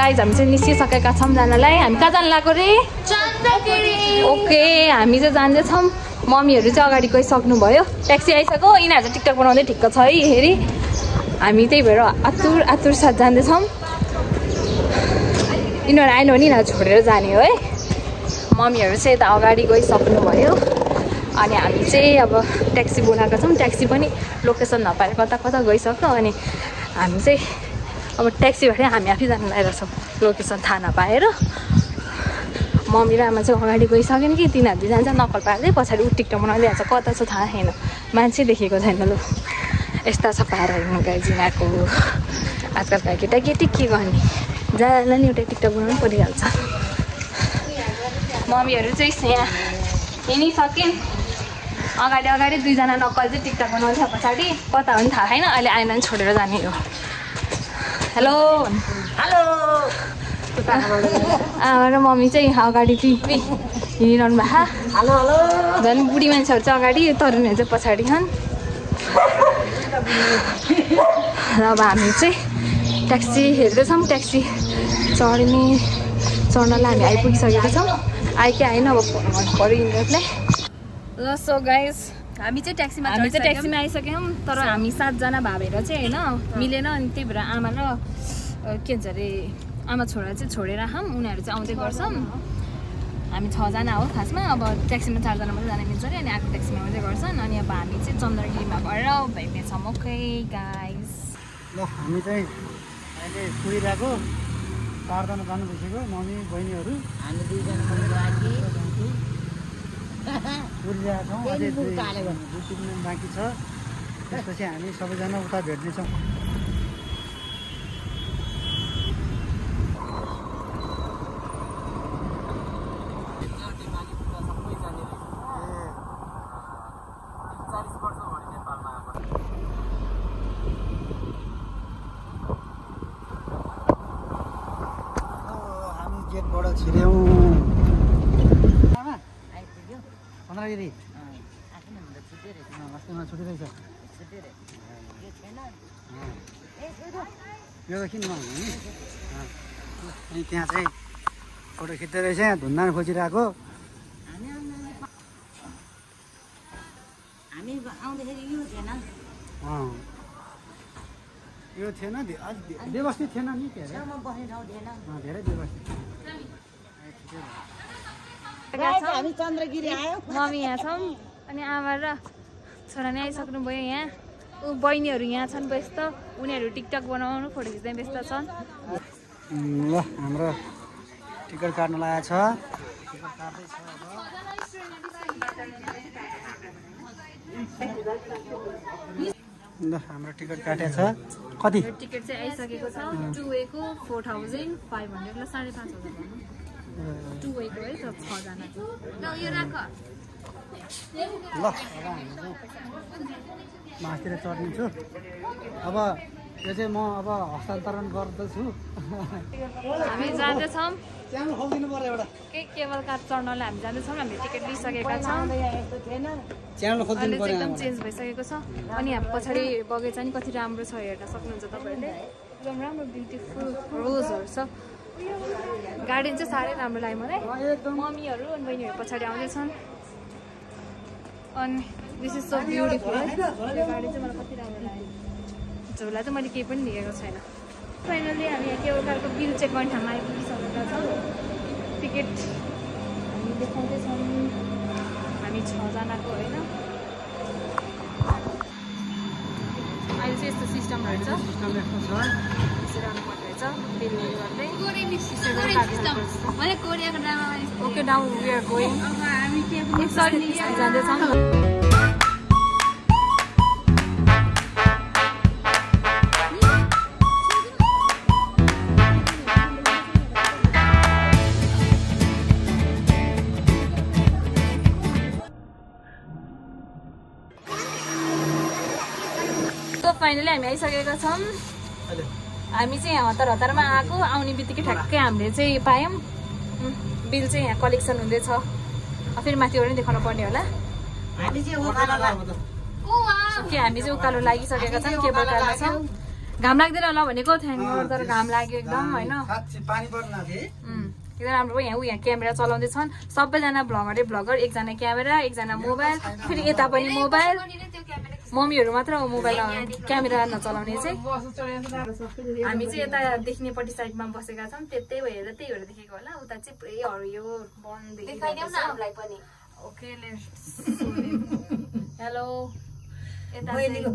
Guys हामी चाहिँ निस्किसकेका छौँ जानलाई। हामी कहाँ जान लागेको रे? चन्द्रगिरी। ओके हामी चाहिँ जाँदैछौँ। मम्मीहरू चाहिँ अगाडि गइसक्नु भयो। ट्याक्सी आइसक्यो। यिनीहरू चाहिँ टिकटक बनाउँदै ठिक्क छ है हेरी। हामी त्यही भएर आतुर साथ जाँदैछौँ। यिनीहरू आएन भने यिनीहरू छोडेर जाने हो है। मम्मीहरू चाहिँ यता अगाडि गइसक्नु भयो। अनि हामी चाहिँ अब ट्याक्सी बोलाएका छौँ। ट्याक्सी पनि लोकेसन नपाएर कता कता गइसक्यो। अनि हामी चाहिँ अब ट्याक्सीबाटै हामी आफै जानु लागिरहेछौँ लोकेसन थाहा नपाएर। मम्मी र आमा चाहिँ अगाडि गइसकेन कि तिनीहरू जान्छ नक्कल पार्दै पछाडि ऊ टिकटक बनाउँदै हाल्छ। कता छ थाहा छैन, मान्छे देखेको छैन। लु यस्ता छ पारा हिँड्नु गाइजिनाको। आजकलका केटाकेटी के गर्ने, जहाँलाई नि एउटा टिकटक बनाउनु परिहाल्छ। मम्मीहरू चाहिँ यहाँ हिँडिसकेन्। अगाडि दुईजना नक्कल चाहिँ टिकटक बनाउँछ पछाडि कता हो नि थाहा छैन। अहिले आएन भने छोडेर जाने हो। हेलो हेलो आमा र मम्मी चाहिँ अगाडि चाहिँ हिँडिरहनु भएको। हेलो हेलो झन् बुढी मान्छेहरू चाहिँ अगाडि तरुणहरू चाहिँ पछाडि छन्। र अब हामी चाहिँ ट्याक्सी हेर्दैछौँ। ट्याक्सी चढ्नलाई हामी आइपुगिसकेका छौँ। आयो कि आएन अब फोन गर्नु पऱ्यो यिनीहरूलाई। ल सो गाइज हामी चाहिँ ट्याक्सीमा आइसक्यौँ। तर हामी 7जना भाबेर चाहिँ होइन मिलेन। अनि त्यही भएर आमा र के भन्छ अरे आमा छोरा चाहिँ छोडेर आऊँ। उनीहरू चाहिँ आउँदै गर्छन्। हामी 6जना हो खासमा। अब ट्याक्सीमा 4जना मात्रै जान मिल्छ अरे। अनि अर्को ट्याक्सीमा आउँदै गर्छन्। अनि अब हामी चाहिँ चन्द्रगिरीमा गएर भइपुगेछौँ। ओके गाइज ल हामी चाहिँ अहिले पुगिरहेको 4जना जानु बिर्सेको मम्मी बहिनीहरू। हामी 2जना पनि बाँकी पुगिरहेको छौँ। अझै 2-3 दिन बाँकी छ। त्यसपछि हामी सबैजना उता भेट्नेछौँ। गेटबाट छिर्यौँ। आइपुग्यो। चन्द्रगिरी अस्तिमा छुट्टी रहेछ। यो त किन नहुने नि। अनि त्यहाँ चाहिँ फोटो खिच्दै रहेछ। यहाँ धुन्दान खोजिरहेको। हामी आउँदाखेरि यो थिएन। यो थिएन व्यवस्थित थिएन नि। के अरे छेउमा बस्ने ठाउँ थिएन। धेरै व्यवस्थित। हामी चन्द्रगिरी आयौँ। मम्मी यहाँ छौँ। अनि आमा र छोरा नै आइसक्नु भयो। यहाँ ऊ बहिनीहरू यहाँ छन् व्यस्त। उनीहरू टिकटक बनाउनु फोटो खिच्दै व्यस्त छन्। ल हाम्रो टिकट काट्नु लागेको छ। ल हाम्रो टिकट काटेको छ। कति टिकट चाहिँ आइसकेको छ। 2 वे को 4500 ल 5500 भनौँ। 2 वे को है त 6जनाको। ल यो राख। ल अब हामी चाहिँ मासतिर चढ्नेछु। अब यो चाहिँ म अब हस्तान्तरण गर्दछु। हामी जाँदैछौँ। च्यानल खोलिदिनु पर्यो एउटा। केबल कार चढ्नलाई हामी जाँदैछौँ। हामीले टिकट लिइसकेका छौँ। च्यानल खोलिदिनु पर्यो। एकदम चेन्ज भइसकेको छ। अनि हामी पछाडि बगैँचा नि कति राम्रो छ हेर्न सक्नुहुन्छ तपाईँहरूले। एकदम राम्रो ब्युटिफुल रोजहरू छ। गार्डन चाहिँ साह्रै राम्रो लाग्यो मलाई। मम्मीहरू अनि बहिनीहरू पछाडि आउँदैछन्। अनि दिस इज सो ब्युटिफुल है। यो गाडी चाहिँ मलाई कति राम्रो लाग्यो। झोला चाहिँ मैले केही पनि लिएको छैन। फाइनली हामी यहाँ केवल कारको बिल चेक गर्ने ठाउँमा आइपुगिसकेका छौँ। टिकट हामी देखाउँदैछौँ। हामी 6जनाको होइन। अहिले चाहिँ यस्तो सिस्टम रहेछ। यसरी आउनुपर्ने रहेछ बिल गर्दै। Okay now we are going. जाँदैछौँ। फाइनली हामी आइसकेका छौँ। हामी चाहिँ यहाँ हतारमा आएको। आउने बित्तिकै ठ्याक्कै हामीले चाहिँ पायौँ। बिल चाहिँ यहाँ कलेक्सन हुँदैछ। फेरि माथिबाट नि देखाउनु पर्ने होला। हामी चाहिँ उकालो लागिसकेका छौँ। केबल कारमा छौँ। घाम लाग्दैन होला भनेको थ्याङ्क गड तर घाम लाग्यो एकदम होइन पानी पर्न थिए एकदम राम्रो यहाँ क्यामेरा चलाउँदैछन् सबैजना भ्लगर एकजना क्यामेरा एकजना मोबाइल फेरि यता पनि मोबाइल मम्मीहरू मात्र हो मोबाइल क्यामेरा नचलाउने चाहिँ हामी चाहिँ यता देख्नेपट्टि साइडमा बसेका छौँ त्यही भएर देखेको होला उता चाहिँ पुरै हरियो वन देखिरहेको ओके हेलो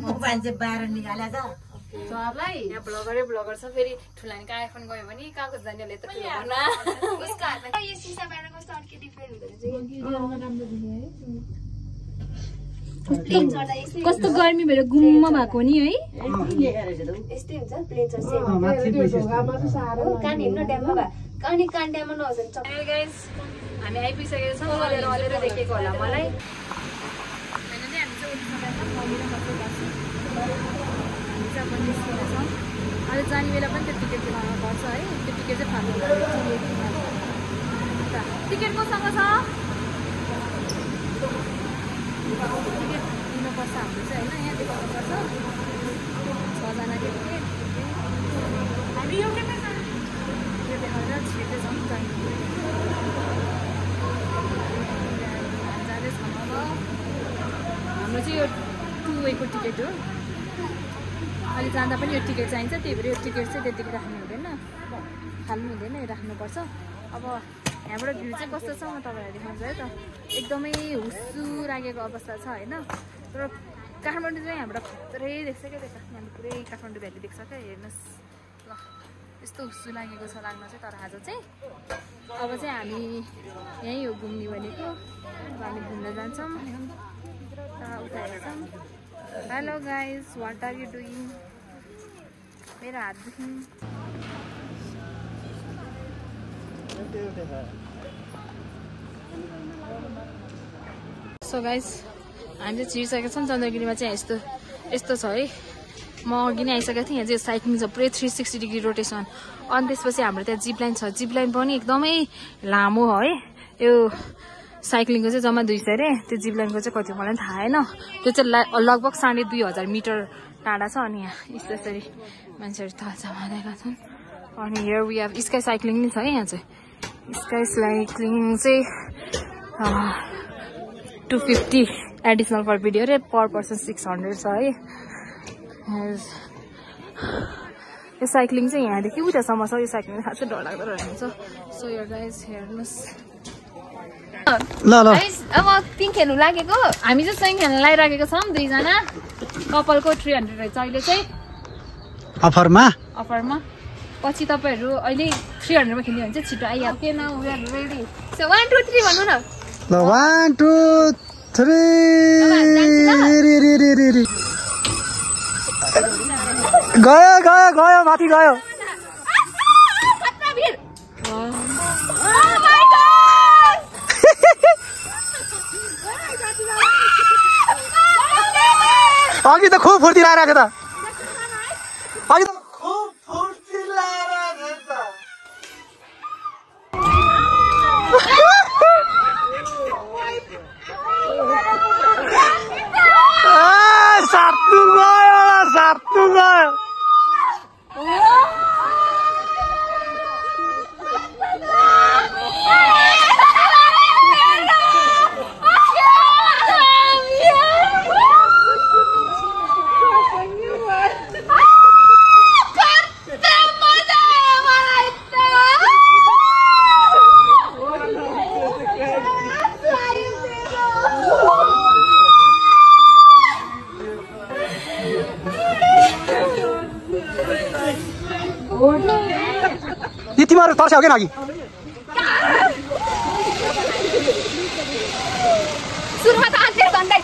मोबाइल चाहिँ बाहिर निकालेको यहाँ ब्लगर छ फेरि ठुलानीको आइफोन गयो भने कागज जानेले त कस्तो गर्मी भएर गुम्म भएको नि है हामी आइपुगिसकेको छौँ अलेर देखेको होला मलाई अहिले जाने बेला पनि त्यो टिकट दिलाउनु पर्छ है त्यो टिकट चाहिँ फाल्नु टिकट कोसँग छ टिकट दिनुपर्छ हाम्रो चाहिँ होइन यहाँ देखाउनुपर्छ 6 जनाको टिकट हामी एउटा यो देखाएर छिर्दैछौँ जाँदैछौँ अब हाम्रो चाहिँ यो 2 वेको टिकट हो अहिले जाँदा पनि यो टिकट चाहिन्छ त्यही भएर यो टिकट चाहिँ त्यतिकै राख्नु हुँदैन फाल्नु हुँदैन यो राख्नुपर्छ अब यहाँबाट भ्यू चाहिँ कस्तो छ म तपाईँलाई देखाउँछु है त एकदमै हुस्सु लागेको अवस्था छ होइन तर काठमाडौँ चाहिँ यहाँबाट खत्रै देख्छ क्या त्यता यहाँले पुरै काठमाडौँ भ्याली देख्छ क्या हेर्नुहोस् ल यस्तो हुस्सु लागेको छ लाग्न चाहिँ तर आज चाहिँ अब चाहिँ हामी यहीँ हो घुम्ने भनेको हामी घुम्न जान्छौँ उता हेर्छौँ hello guys what are you doing मेरो हात दुख्नु सो गाइज हामी चाहिँ छिरिसकेका छौँ चन्द्रगिरीमा चाहिँ यस्तो छ है म अघि नै आइसकेको थिएँ यहाँ चाहिँ साइक्लिङ छ पुरै 360 डिग्री रोटेसन अनि त्यसपछि हाम्रो त्यहाँ जिपलाइन छ जिपलाइन पनि एकदमै लामो है यो साइक्लिङको चाहिँ जम्मा 200 अरे त्यो जिपलाइनको चाहिँ कति मलाई थाहा होइन त्यो चाहिँ लगभग 2500 मिटर टाढा छ अनि यहाँ यसरी मान्छेहरू थाहा जमाएका छन् अनि here we have sky cycling नि छ है यहाँ चाहिँ स्काई साइक्लिङ चाहिँ 250 एडिसनल पर भिडियो अरे पर पर्सन 600 छ है यो साइक्लिङ चाहिँ यहाँदेखि उतासम्म छ यो साइक्लिङ खासै डरलाग्दो रहेछ सो यो गाइज हेर्नुहोस् अब पिङ खेल्नु लागेको हामी चाहिँ स्वयं खेल्न लागिराखेको छौँ 2 जना कपालको 300 रहेछ अहिले चाहिँ अफरमा पछि तपाईहरु अहिले 300 मा खेल्ने भने चाहिँ छिटो आइहाल्छ के न वी आर रेडी सो 1 2 3 भन्नु न ल 1 2 3 गयो माथि गयो अघि त खुब फुर्ती लागिरहेको त अघि त खुब फुर्ती लागिरहेको त साप्नु गयो तिमीहरु तर्स्याउ के लागि सुरुमा त आन्थे भन्दै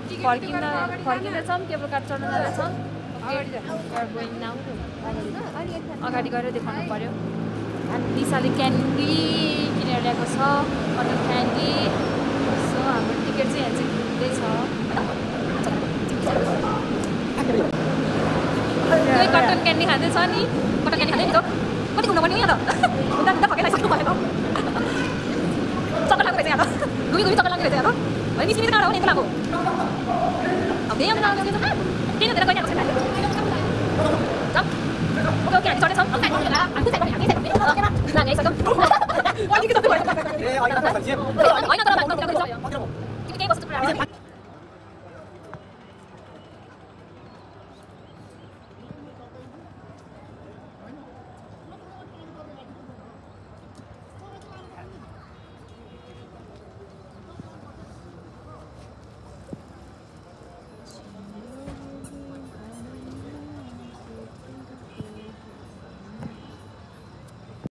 फर्किँदैछौँ केबल कार चढ्न जाँदैछौँ अगाडि गएर देखाउनु पर्यो दिशाले क्यान्डी किनेर ल्याएको छ कटन क्यान्डी सो हाम्रो टिकट चाहिँ यहाँ चाहिँ घुम्दैछ कोही कटन क्यान्डी खाँदैछ नि कटन क्यान्डी खाँदै कति घुम्नु पर्ने यहाँ त उता फर्केर सक्नु भयो चक्कर लाग्दो रहेछ यहाँ त घुमी चक्कर लाग्दो रहेछ यहाँ त अनि निस्किने कहाँ हो नि यता अब त्यही किन गइरहेको छ ओके चढ्दैछौँ होइन तर